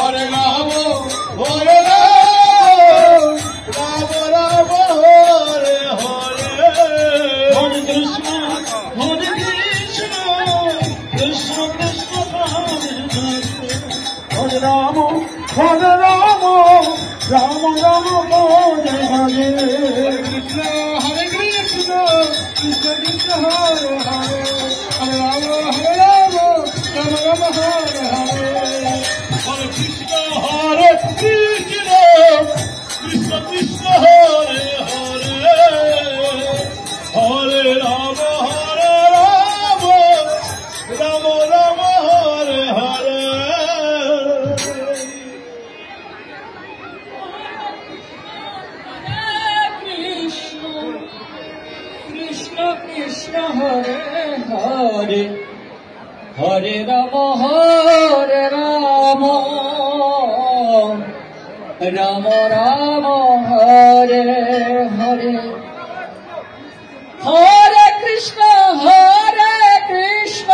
হরে রাম হরে রাম রাম রাম হরে হরে হরে কৃষ্ণ কৃষ্ণ কৃষ্ণ হরে রাম রাম রাম হরে হরে কৃষ্ণ হরে কৃষ্ণ কৃষ্ণ কৃষ্ণ হরে হরে হরে রাম রাম রাম হরে হরে হরে কৃষ্ণ কৃষ্ণ কৃষ্ণ হরে হরে হরে রাম রাম রাম হরে হরে কৃষ্ণ কৃষ্ণ কৃষ্ণ হরে হরে হরে রাম রাম রাম হরে হরে হরে কৃষ্ণ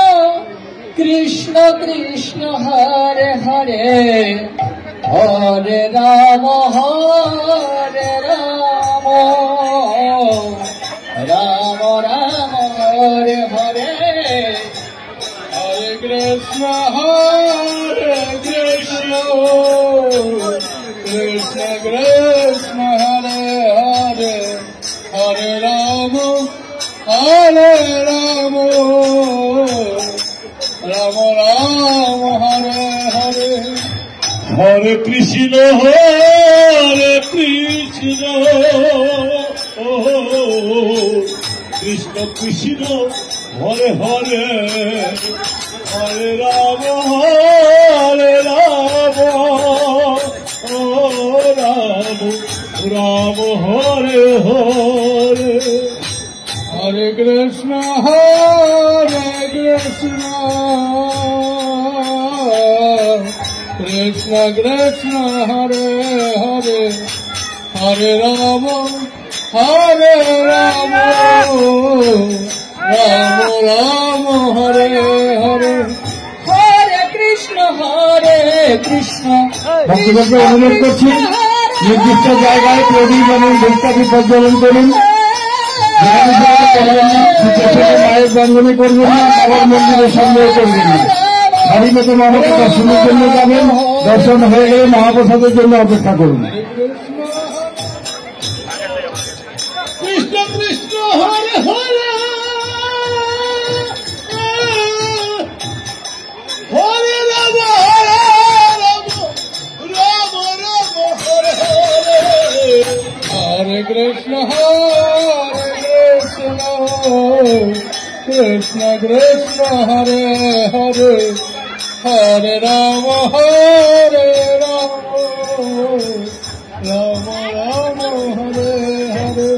কৃষ্ণ কৃষ্ণ হরে হরে হরে রাম রাম রাম হরে হরে হরে কৃষ্ণ কৃষ্ণ কৃষ্ণ হরে হরে হরে রাম রাম রাম হরে হরে হরে কৃষ্ণ কৃষ্ণ কৃষ্ণ হরে হরে হরে রাম রাম হরে হরে হরে কৃষ্ণ কৃষ্ণ কৃষ্ণ হরে হরে হরে রাম রাম রাম হরে হরে হরে কৃষ্ণ ভক্তদেরকে অনুরোধ করছি নির্দিষ্ট জায়গায় প্রদীপ এবং ধূপকাঠি প্রজ্বলন করুন। মায়ের বন্ধনী করবেন না, বাবার মন্দিরে সন্দেহ করবেন না। স্বাধীনতা মহাপ্রসাদ দর্শনের জন্য যাবেন, দর্শন হয়ে গেলে মহাপ্রসাদের জন্য অপেক্ষা করুন। কৃষ্ণ কৃষ্ণ হরে হরে হরে রাম রাম হরে হরে হরে কৃষ্ণ কৃষ্ণ কৃষ্ণ হরে হরে হরে রাম রাম রাম হরে হরে